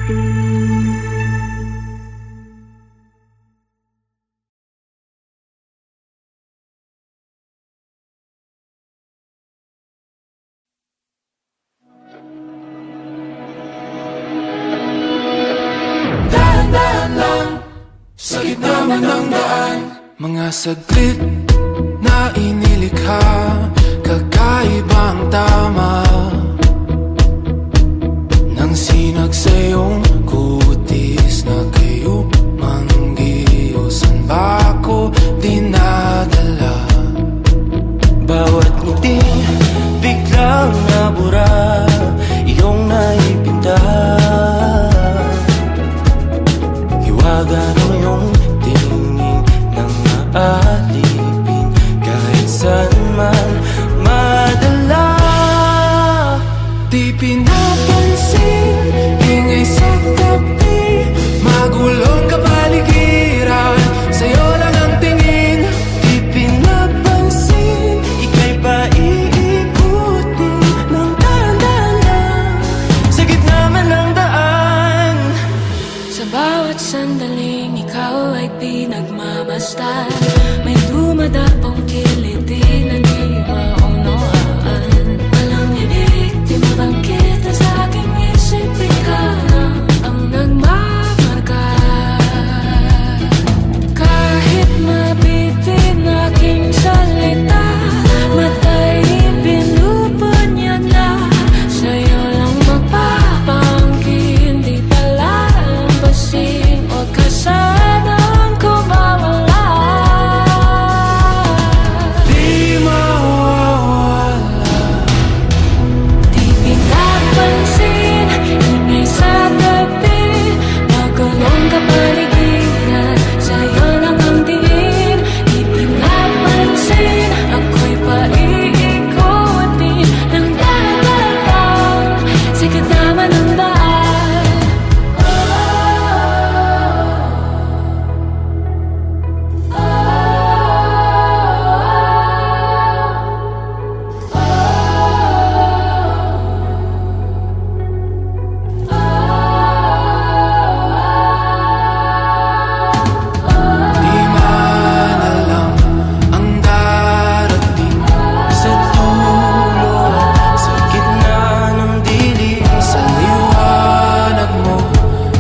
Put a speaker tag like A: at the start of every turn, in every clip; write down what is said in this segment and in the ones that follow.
A: Sa gitna man ng daan, mga saglit na inilikha, kakaibang tama nang sinag sa iyong kutis na kayo manggiyo. San ba ako dinadala?
B: Bawat ngiti biglang nabura, iyong naipinta. Hiwaga ng iyong tingin nang maalipin, kahit saan man madala.
A: Di pinapansin, ingay sa tabi, magulong kapaligiran, sa'yo lang ang tingin.
B: Di pinapansin, ika'y paiikutin ng dahan-dahan lang, sa gitna man ng daan.
C: Sa bawat sandaling ikaw ay pinagmamasdan, may dumadapong kiliti na di maunawaan. Walang ibig, di mabangkit na sa aking isip, ikaw lang ang nagmamarka. Kahit mabitin aking salita, matay pinupunyag na, sa'yo lang magpapangkin, di palalampasin, huwag ka sanang kumawala.
A: Di mawawala.
C: Di pinapansin, ingay sa tabi, magulong kapaligiran, sa'yo lang ang tingin. Di pinapansin, ako'y paiikutin ng dahan-dahan, sa gitna man ng daan.
A: Di man alam ang darating
B: Sa dulo, sa gitna ng dilim,
A: sa liwanag mo,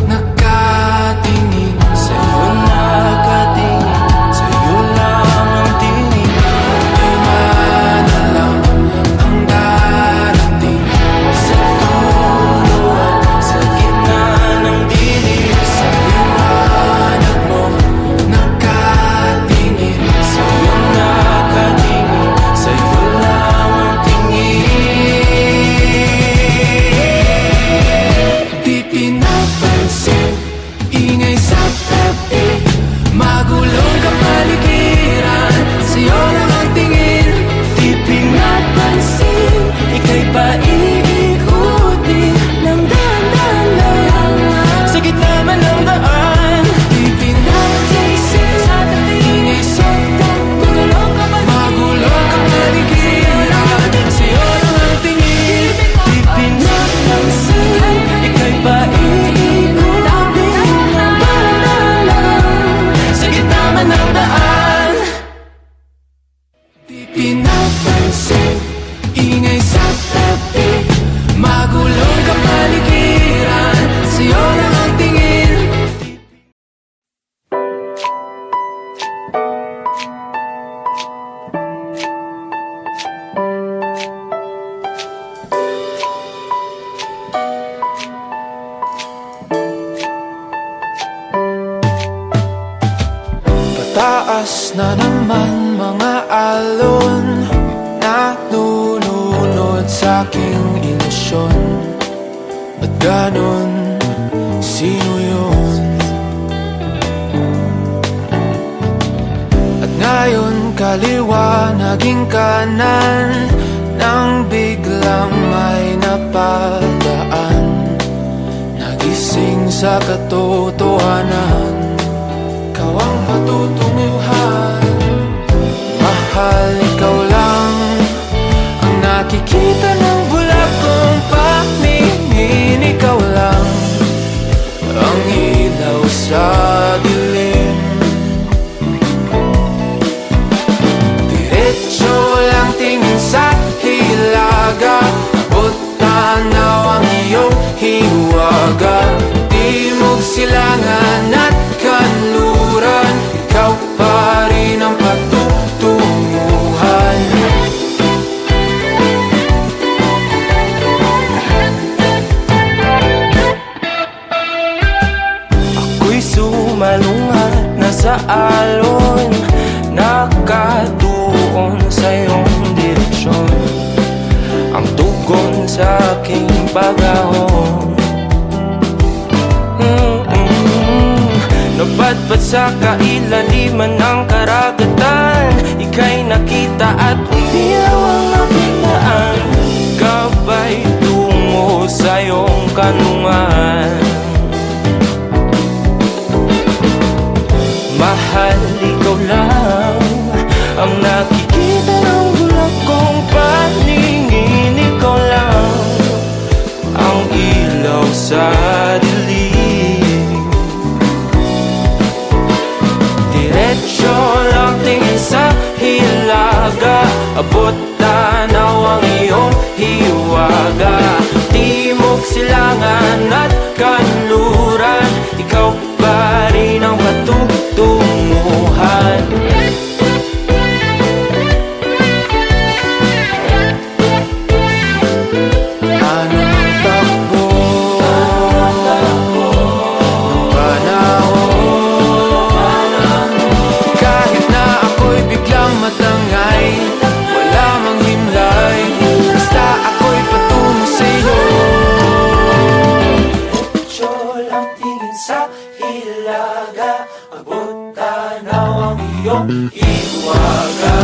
A: nakatingin.
B: sa'yo nakatingin, sa'yo lang ang tingin.
A: Di man alam ang darating
B: Sa dulo, sa gitna ng dilim,
A: sa liwanag mo, nakatingin.
B: sa'yo nakatingin, sa'yo lang ang tingin.
A: Di pinapansin, ingay sa tabi, magulong kapaligiran, sa'yo lang ang tingin.
B: Di pinapansin, ika'y paiikutin ng dahan-dahan lang, sa gitna man ng daan.
A: Di pinapansin, ingay sa tabi, magulong kapaligiran, sa'yo lang ang tingin.
B: Di pinapansin, ika'y paiikutin ng dahan-dahan lang, sa gitna man ng daan.
A: Di pinapansin, ingay sa tabi, magulong kapaligiran, sa'yo lang ang tingin. Pataas na naman mga alon, nalulunod sa aking ilusyon. Ba't ganon? Sino yun? At ngayon kaliwa naging kanan, nang biglang may napadaan, nagising sa katotohanan. Ikaw ang patutunguhan, mahal, ikaw lang ang nakikita ng bulak kong paningin. Ikaw lang silangan at kanluran, ikaw pa rin ang patutunguhan.
B: Ako'y sumalungat na sa alon, nakatuon sa iyong direksyon. Ang tugon sa aking pag-ahon, napadpad sa kailaliman ng karagatan. Ika'y nakita at umiyaw ang aking daan, gabay tungo sa iyong kanungan. Mahal, ikaw lang ang nakikita ng bulak kong paningin. Ikaw lang ang ilaw sa dilim. Diretso lang tingin sa hilaga, abot tanaw ang iyong hiwaga. Timog, silangan at kanluran, ikaw pa rin ang patutunguhan. Iwaga,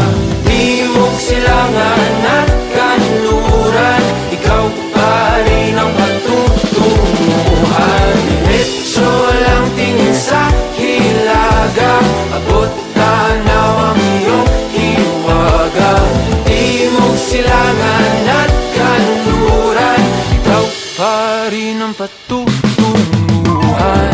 B: timog, silangan at kanluran, ikaw pa rin ang patutunguhan. Diretso lang tingin sa hilaga, abot tanaw ang iyong hiwaga. Timog, silangan at kanluran, ikaw pa rin ang patutunguhan.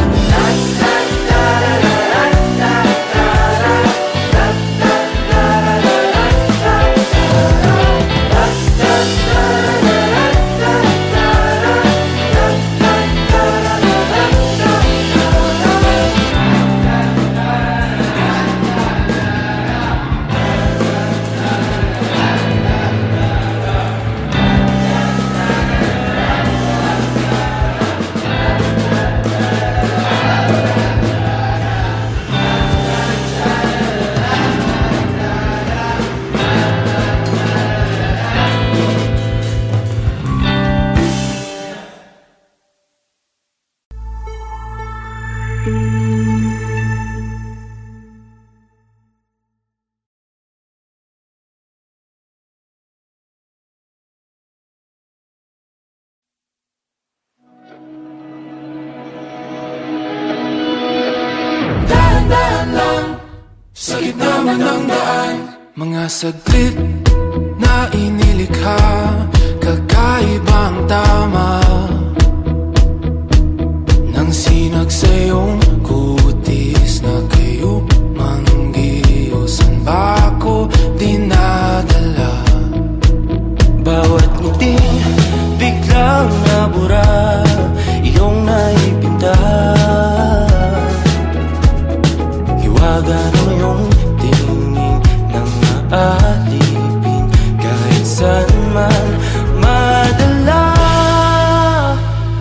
A: Sa gitna man ng daan, mga saglit na inilikha, kakaibang tama nang sinag sa iyong kutis na kayo manggiyo. San ba ako dinadala?
B: Bawat ngiti biglang nabura, iyong naipinta. Hiwaga ng iyong tingin nang maalipin, kahit saan man madala.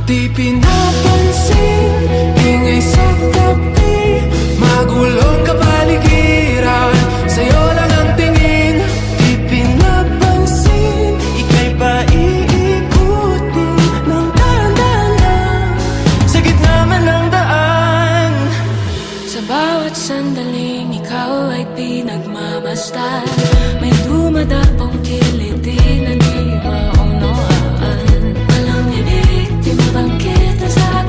A: Di pinapansin, ingay sa tabi, magulong kapaligiran, sa'yo lang ang tingin.
B: Di pinapansin, ika'y paiikutin ng dahan-dahan, sa gitna man ng daan.
C: Sa bawat sandaling ikaw ay pinagmamasdan, may dumadapong kiliti na di maunawaan. Walang ibig, di mabangkit na sa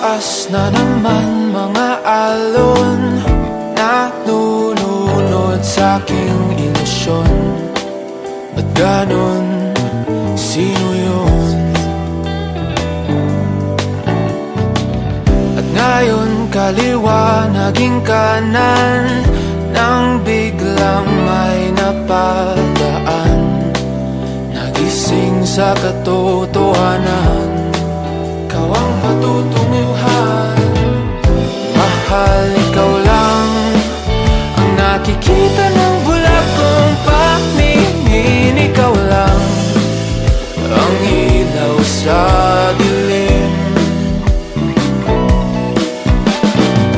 A: Taas na naman mga alon na nununod sa aking ilusyon. Ba't ganon? Sino yun? At ngayon kaliwa naging kanan nang biglang may napadaan. Nagising sa katotohanan, ikaw ang patutunguhan. Mahal, ikaw lang ang nakikita ng bulag kong paningin. Ikaw lang ang ilaw sa dilim.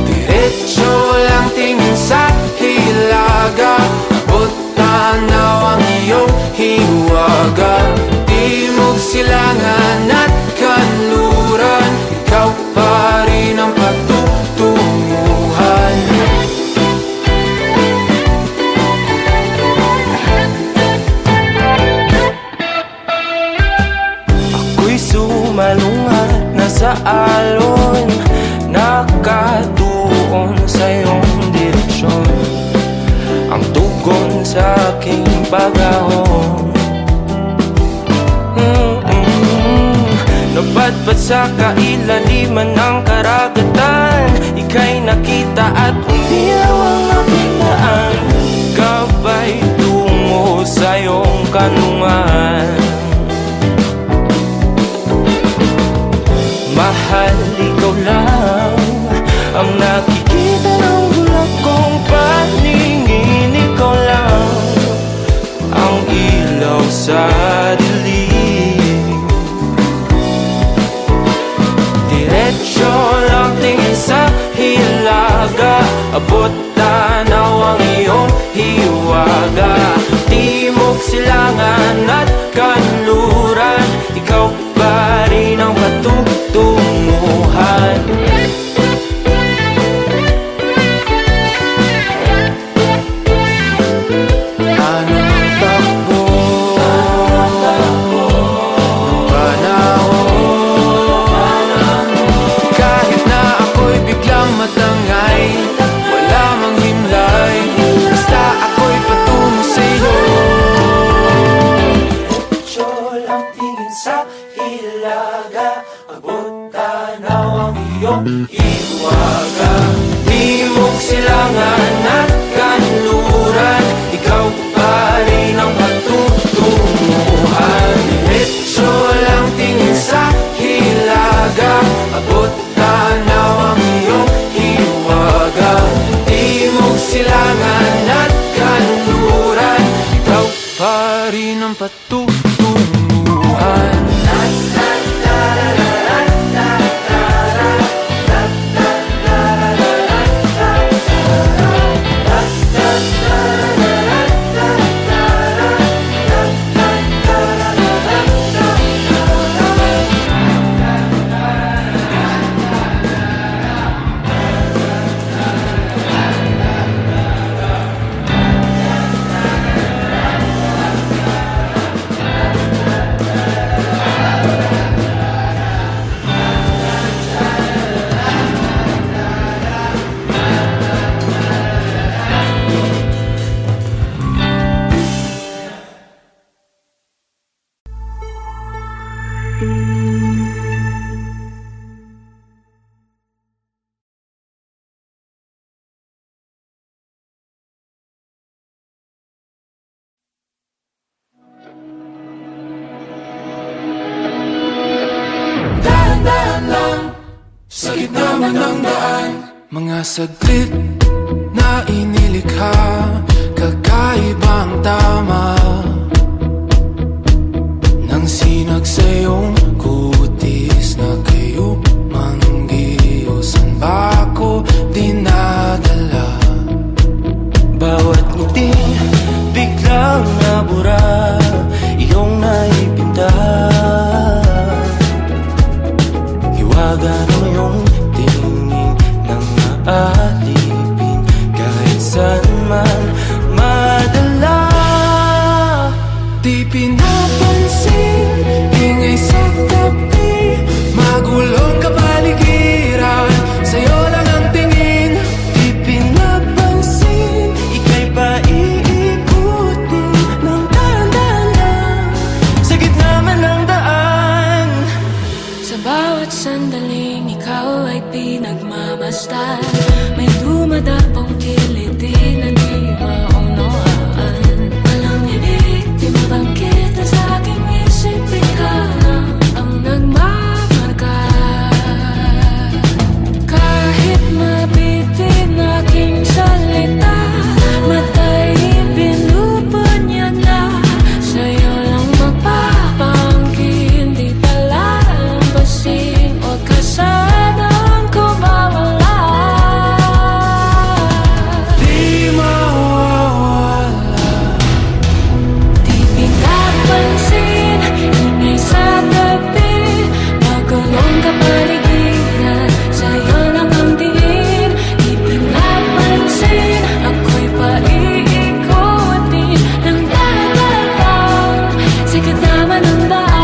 A: Diretso lang tingin sa hilaga, abot tanaw ang iyong hiwaga. Timog, silangan at kanluran, ikaw pa rin ang patutunguhan.
B: Ako'y sumalungat na sa alon, nakatuon sa iyong direksyon. Ang tugon sa aking pag-ahon, napadpad sa kailaliman ng karagatan. Ika'y nakita at umilaw ang aking daan, gabay tungo sa iyong kanungan. Mahal, ikaw lang ang nakikita ng bulag kong paningin. Ikaw lang ang ilaw sa dilim. Diretso lang tingin sa hilaga, abot tanaw ang iyong hiwaga. Timog, silangan at kanluran, ikaw pa rin ang patutunguhan. Iwaga, timog, silangan at kanluran, ikaw pa rin ang patutunguhan. Diretso lang tingin sa hilaga, abot tanaw ang iyong hiwaga. Timog, silangan at kanluran, ikaw pa rin ang patutunguhan.
A: Sa gitna man ng daan, mga saglit na inilikha, kakaibang tama nang sinag sa iyong kutis na kayo manggiyo. San ba ako dinadala?
B: Bawat ngiti biglang nabura, iyong naipinta. Hiwaga ng iyong tingin nang aalipin, kahit saan man madala.
C: basta may dumadapong kiliti na di maunawaan. Walang ibig, di mabangkit na sa aking isip, ikaw lang ang nagmamarka. Kahit mabitin aking salita, matay binubunyag na, sa'yo lang magpapangkin, di palalampasin, huwag ka sanang kumawala.
A: Di mawawala.
C: Di pinapansin, ingay sa tabi, magulong kapaligiran, sa'yo lang ang tingin. Di pinapansin, ako'y paiikutin ng dagat-dagat, sikat naman ang daan.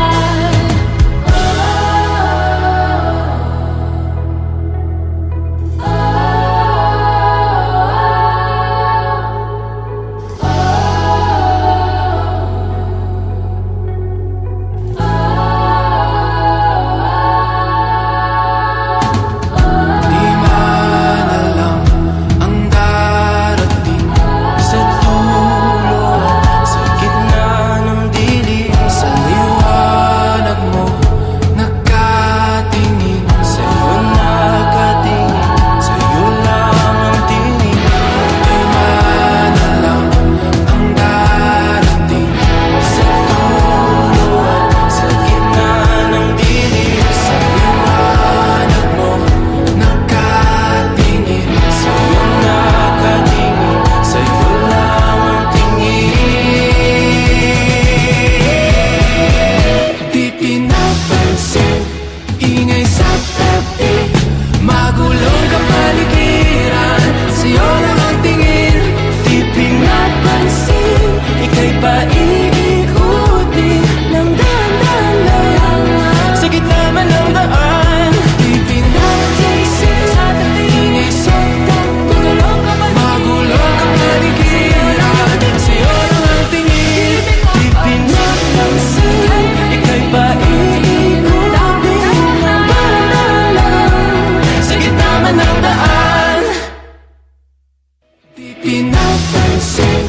A: Di man alam ang darating sa dulo, sa gitna ng dilim, sa liwanag mo nakatingin, sa'yo nakatingin, sa'yo lang ang tingin. Di man alam ang darating sa dulo, sa gitna ng dilim, sa liwanag mo nakatingin, sa'yo nakatingin, sa'yo lang ang tingin. Di pinapansin, ingay sa tabi, magulong kapaligiran, sa'yo lang ang tingin. Di pinapansin, ika'y paiikutin ng dahan-dahan lang, sa gitna man ng daan. Di pinapansin, ingay sa tabi, magulong kapaligiran, sa'yo lang ang tingin. Di pinapansin, ika'y paiikutin ng dahan-dahan lang, sa gitna man ng daan. Di pinapansin,